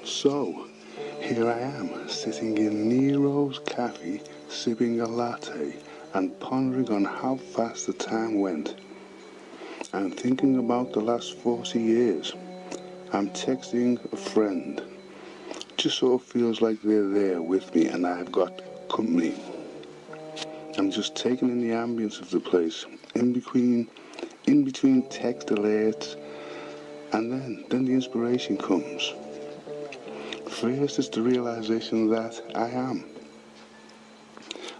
So, here I am, sitting in Nero's cafe, sipping a latte and pondering on how fast the time went. I'm thinking about the last 40 years. I'm texting a friend. Just sort of feels like they're there with me and I've got company. I'm just taking in the ambience of the place, in between text alerts, and then the inspiration comes. First is the realization that I am,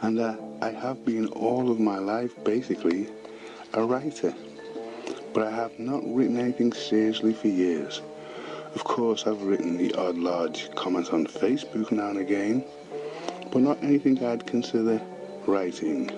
and that I have been all of my life basically a writer, but I have not written anything seriously for years. Of course, I've written the odd large comment on Facebook now and again, but not anything I'd consider writing.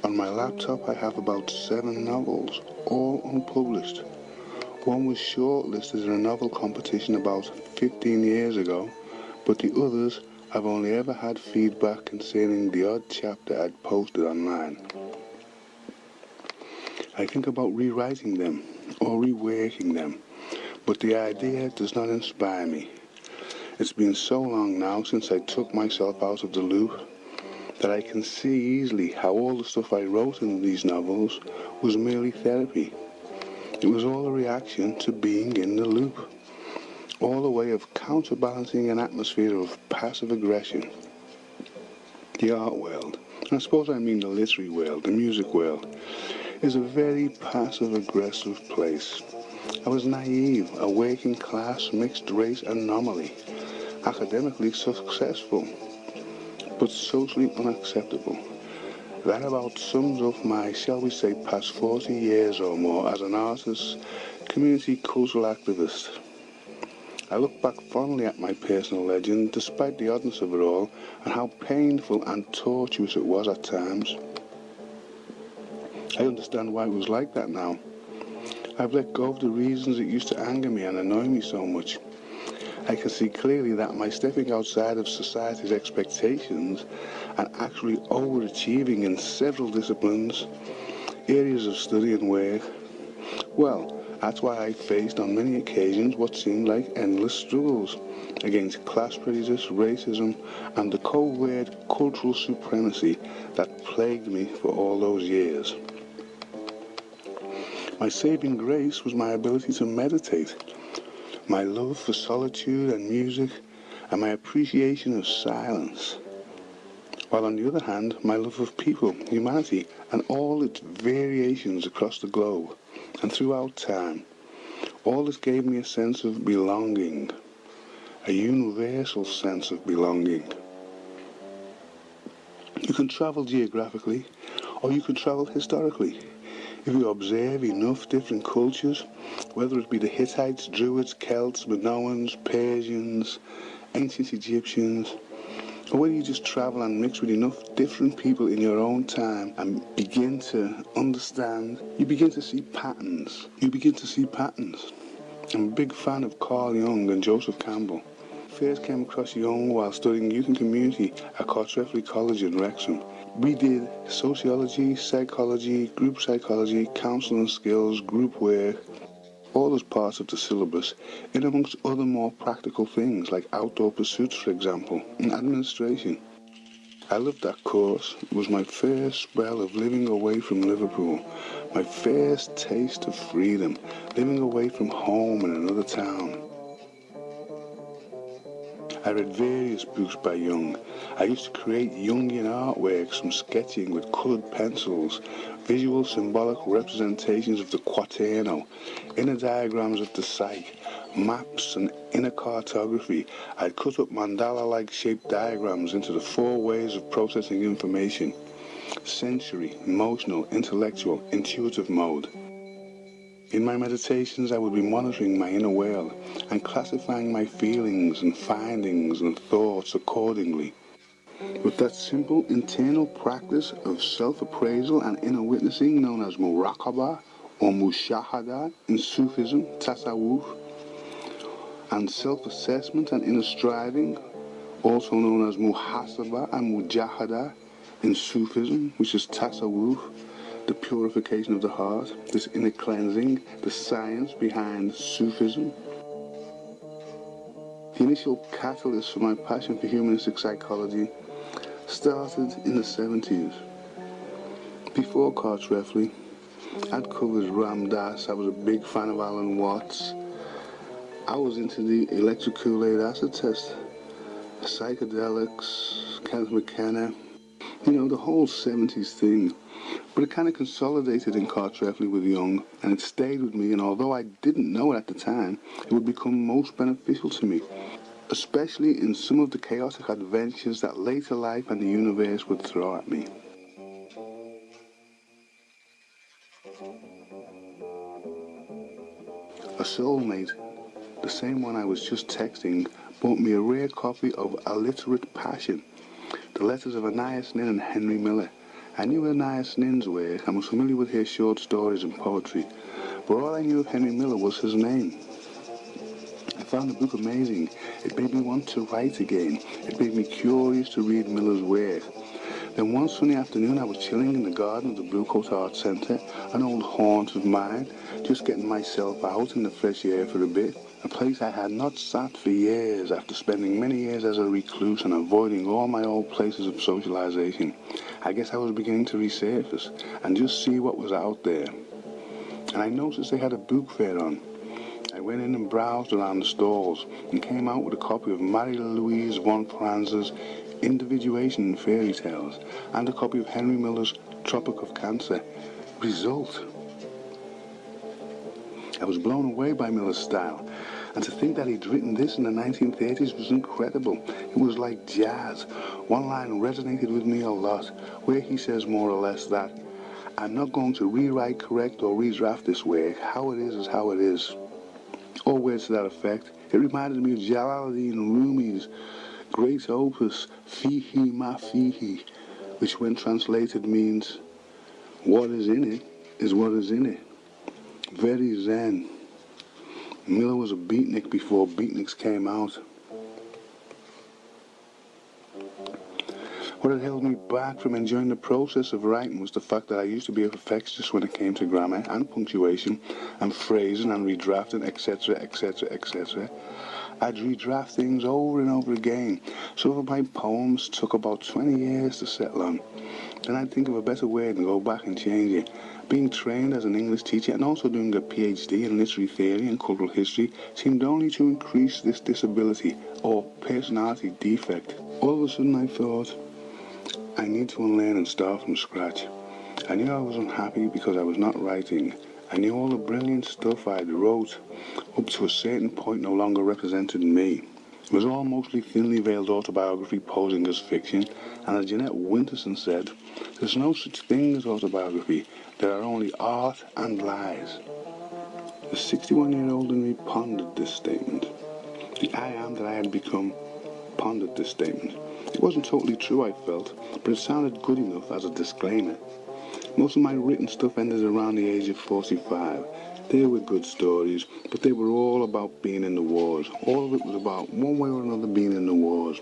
On my laptop I have about 7 novels, all unpublished. One was shortlisted in a novel competition about 15 years ago, but the others I've only ever had feedback concerning the odd chapter I'd posted online. I think about rewriting them or reworking them, but the idea does not inspire me. It's been so long now since I took myself out of the loop that I can see easily how all the stuff I wrote in these novels was merely therapy. It was all a reaction to being in the loop, all a way of counterbalancing an atmosphere of passive aggression. The art world, and I suppose I mean the literary world, the music world, is a very passive-aggressive place. I was naive, a working class, mixed-race anomaly, academically successful, but socially unacceptable. That about sums up my, shall we say, past 40 years or more as an artist, community cultural activist. I look back fondly at my personal legend, despite the oddness of it all, and how painful and tortuous it was at times. I understand why it was like that now. I've let go of the reasons it used to anger me and annoy me so much. I can see clearly that my stepping outside of society's expectations and actually overachieving in several disciplines, areas of study and work, well, that's why I faced on many occasions what seemed like endless struggles against class prejudice, racism, and the covert cultural supremacy that plagued me for all those years. My saving grace was my ability to meditate, my love for solitude and music, and my appreciation of silence. While on the other hand, my love of people, humanity, and all its variations across the globe and throughout time, all this gave me a sense of belonging, a universal sense of belonging. You can travel geographically, or you can travel historically. If you observe enough different cultures, whether it be the Hittites, Druids, Celts, Minoans, Persians, ancient Egyptians, or whether you just travel and mix with enough different people in your own time and begin to understand, you begin to see patterns. I'm a big fan of Carl Jung and Joseph Campbell. First came across Jung while studying youth and community at Cartreffe College in Wrexham. We did sociology, psychology, group psychology, counselling skills, group work, all as parts of the syllabus, in amongst other more practical things like outdoor pursuits, for example, and administration. I loved that course. It was my first spell of living away from Liverpool, my first taste of freedom, living away from home in another town. I read various books by Jung. I used to create Jungian artworks from sketching with coloured pencils, visual symbolic representations of the quaterno, inner diagrams of the psyche, maps and inner cartography. I'd cut up mandala-like shaped diagrams into the 4 ways of processing information: sensory, emotional, intellectual, intuitive mode. In my meditations, I would be monitoring my inner world and classifying my feelings and findings and thoughts accordingly. With that simple internal practice of self-appraisal and inner witnessing known as muraqabah or mushahada in Sufism, tasawwuf, and self-assessment and inner striving, also known as muhasabah and mujahada in Sufism, which is tasawwuf, the purification of the heart, this inner cleansing, the science behind Sufism. The initial catalyst for my passion for humanistic psychology started in the 70s. Before Cartrefli, I'd covered Ram Dass. I was a big fan of Alan Watts. I was into the electric Kool-Aid acid test, psychedelics, Kenneth McKenna, the whole 70s thing. But it kind of consolidated in Cartrefli with Young, and it stayed with me, and although I didn't know it at the time, it would become most beneficial to me, especially in some of the chaotic adventures that later life and the universe would throw at me. A soulmate, the same one I was just texting, bought me a rare copy of Illiterate Passion, the letters of Anais Nin and Henry Miller. I knew Anais Nin's work and was familiar with her short stories and poetry, but all I knew of Henry Miller was his name. I found the book amazing. It made me want to write again. It made me curious to read Miller's work. Then one sunny afternoon I was chilling in the garden of the Blue Coat Art Centre, an old haunt of mine, just getting myself out in the fresh air for a bit, a place I had not sat for years after spending many years as a recluse and avoiding all my old places of socialization. I guess I was beginning to resurface and just see what was out there. And I noticed they had a book fair on. I went in and browsed around the stalls and came out with a copy of Marie-Louise von Franz's Individuation in Fairy Tales and a copy of Henry Miller's Tropic of Cancer. Result: I was blown away by Miller's style, and to think that he'd written this in the 1930s was incredible. It was like jazz. One line resonated with me a lot, where he says more or less that, "I'm not going to rewrite, correct, or redraft this work. How it is how it is." Or words to that effect. It reminded me of Jalaluddin Rumi's great opus, Fihi Ma Fihi, which when translated means, what is in it is what is in it. Very zen. Miller was a beatnik before beatniks came out. What had held me back from enjoying the process of writing was the fact that I used to be a perfectionist when it came to grammar and punctuation and phrasing and redrafting, etc., etc., etc. I'd redraft things over and over again. Some of my poems took about 20 years to settle on. Then I'd think of a better word and go back and change it. Being trained as an English teacher and also doing a PhD in literary theory and cultural history seemed only to increase this disability or personality defect. All of a sudden I thought, I need to unlearn and start from scratch. I knew I was unhappy because I was not writing. I knew all the brilliant stuff I'd wrote up to a certain point no longer represented me. It was all mostly thinly veiled autobiography posing as fiction, and as Jeanette Winterson said, there's no such thing as autobiography. There are only art and lies. The 61-year-old in me pondered this statement. The I am that I had become pondered this statement. It wasn't totally true, I felt, but it sounded good enough as a disclaimer. Most of my written stuff ended around the age of 45. They were good stories, but they were all about being in the wars. All of it was about, one way or another, being in the wars.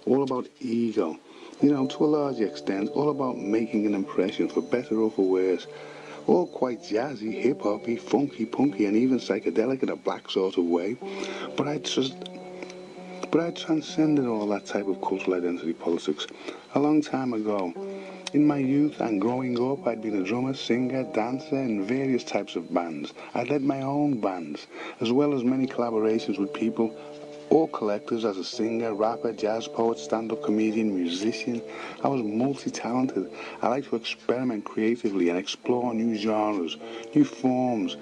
All about ego. To a large extent, all about making an impression, for better or for worse. All quite jazzy, hip-hoppy, funky, punky, and even psychedelic in a black sort of way. But I transcended all that type of cultural identity politics a long time ago. In my youth and growing up, I'd been a drummer, singer, dancer in various types of bands. I led my own bands, as well as many collaborations with people or collectors as a singer, rapper, jazz poet, stand-up comedian, musician. I was multi-talented. I liked to experiment creatively and explore new genres, new forms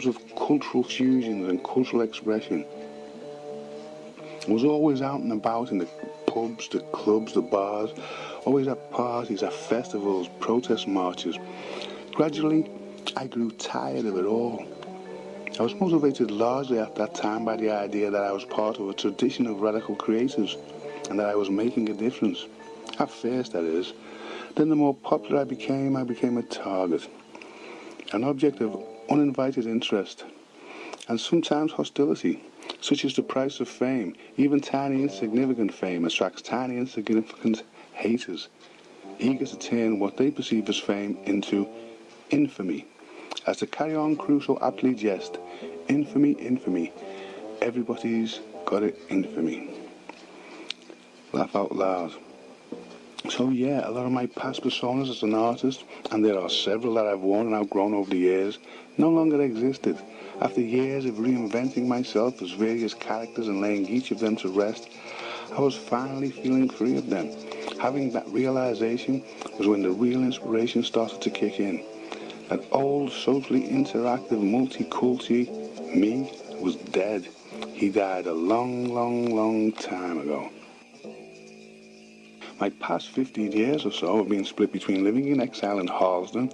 of cultural fusions and cultural expression. I was always out and about in the pubs, the clubs, the bars, always at parties, at festivals, protest marches. Gradually, I grew tired of it all. I was motivated largely at that time by the idea that I was part of a tradition of radical creators and that I was making a difference. At first, that is. Then the more popular I became a target, an object of uninvited interest and sometimes hostility. Such is the price of fame. Even tiny, insignificant fame attracts tiny, insignificant haters, eager to turn what they perceive as fame into infamy. As the Carry On crew so aptly jest, infamy, infamy. Everybody's got it in for me. Laugh out loud. So yeah, a lot of my past personas as an artist, and there are several that I've worn and outgrown over the years, no longer existed. After years of reinventing myself as various characters and laying each of them to rest, I was finally feeling free of them. Having that realization was when the real inspiration started to kick in. That old, socially interactive, multi-culti me was dead. He died a long time ago. My past 15 years or so have been split between living in exile in Harlesden,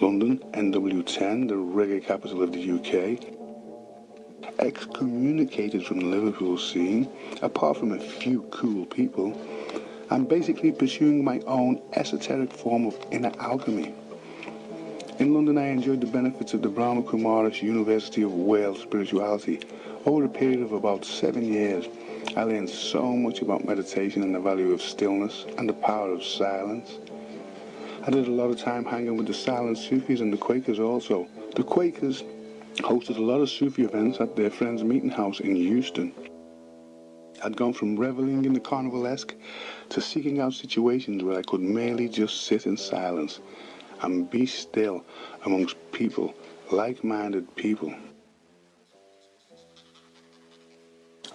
London, NW10, the reggae capital of the UK, excommunicated from the Liverpool scene, apart from a few cool people, and basically pursuing my own esoteric form of inner alchemy. In London, I enjoyed the benefits of the Brahma Kumaris University of Wales spirituality. Over a period of about 7 years, I learned so much about meditation and the value of stillness and the power of silence. I did a lot of time hanging with the silent Sufis and the Quakers also. The Quakers hosted a lot of Sufi events at their friend's meeting house in Houston. I'd gone from reveling in the carnivalesque to seeking out situations where I could merely just sit in silence and be still amongst people, like-minded people.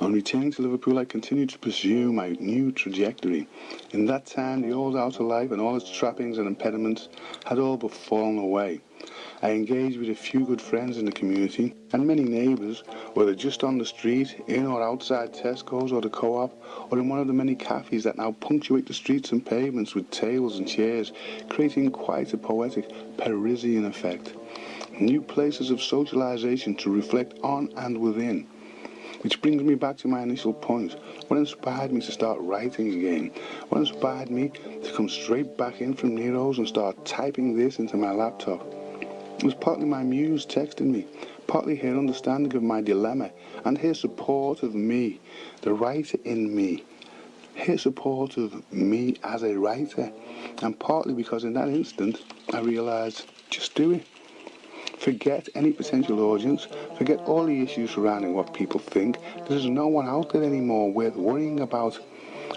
On returning to Liverpool, I continued to pursue my new trajectory. In that time, the old outer life and all its trappings and impediments had all but fallen away. I engaged with a few good friends in the community and many neighbours, whether just on the street, in or outside Tesco's or the Co-op, or in one of the many cafes that now punctuate the streets and pavements with tables and chairs, creating quite a poetic Parisian effect. New places of socialisation to reflect on and within. Which brings me back to my initial point. What inspired me to start writing again? What inspired me to come straight back in from Nero's and start typing this into my laptop? It was partly my muse texting me, partly her understanding of my dilemma, and her support of me, the writer in me. Her support of me as a writer, and partly because in that instant I realised, just do it. Forget any potential audience, forget all the issues surrounding what people think. There's no one out there anymore worth worrying about.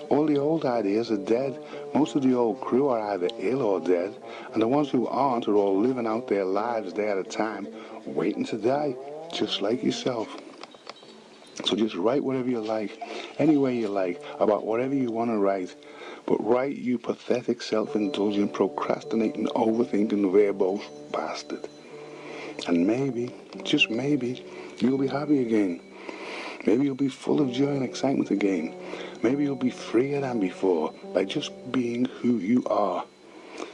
All the old ideas are dead. Most of the old crew are either ill or dead, and the ones who aren't are all living out their lives day at a time, waiting to die, just like yourself. So just write whatever you like, any way you like, about whatever you want to write. But write, you pathetic, self-indulgent, procrastinating, overthinking, verbose bastard. And maybe, just maybe, you'll be happy again. Maybe you'll be full of joy and excitement again. Maybe you'll be freer than before by just being who you are.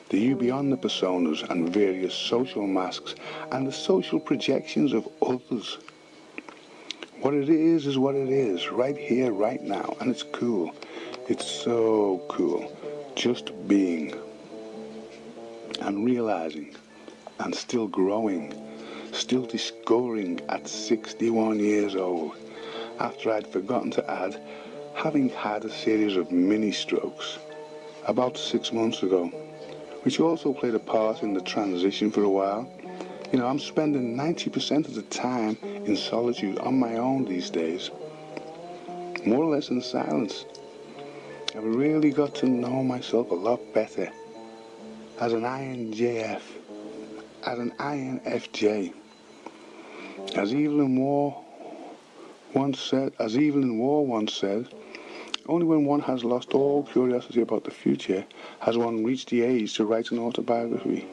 The you beyond the personas and various social masks and the social projections of others. What it is what it is, right here, right now, and it's cool. It's so cool. Just being and realizing and still growing, still discovering at 61 years old, after I'd forgotten to add, having had a series of mini strokes about 6 months ago, which also played a part in the transition for a while. You know, I'm spending 90% of the time in solitude on my own these days, more or less in silence. I've really got to know myself a lot better as an INJF, as an INFJ. As Evelyn Waugh once said, only when one has lost all curiosity about the future has one reached the age to write an autobiography.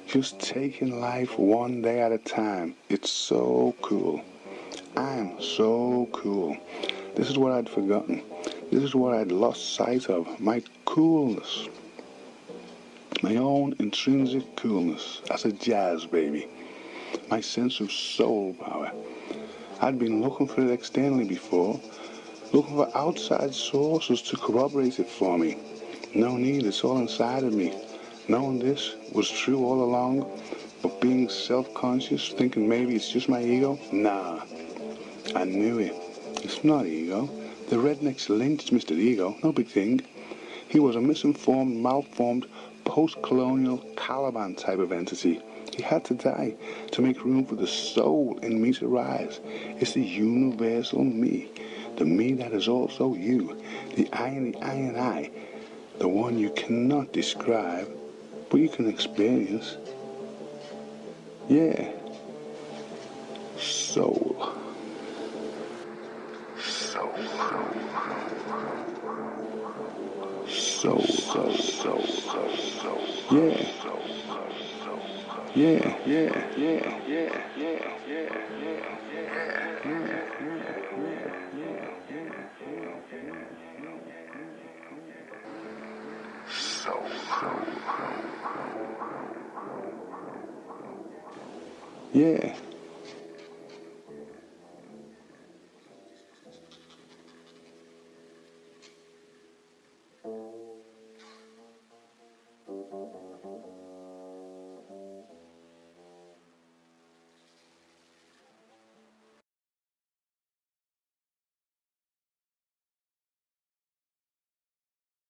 Just taking life one day at a time. It's so cool. I'm so cool. This is what I'd forgotten. This is what I'd lost sight of. My coolness. My own intrinsic coolness as a jazz baby. My sense of soul power. I'd been looking for it externally before, looking for outside sources to corroborate it for me. No need, it's all inside of me. Knowing this was true all along, but being self-conscious, thinking maybe it's just my ego? Nah, I knew it. It's not ego. The rednecks lynched Mr. Ego, no big thing. He was a misinformed, malformed, post-colonial Caliban type of entity. He had to die to make room for the soul in me to rise. It's the universal me, the me that is also you, the I and I, the one you cannot describe, but you can experience. Yeah. Soul. Soul. Soul. Soul. Yeah. Yeah. Yeah.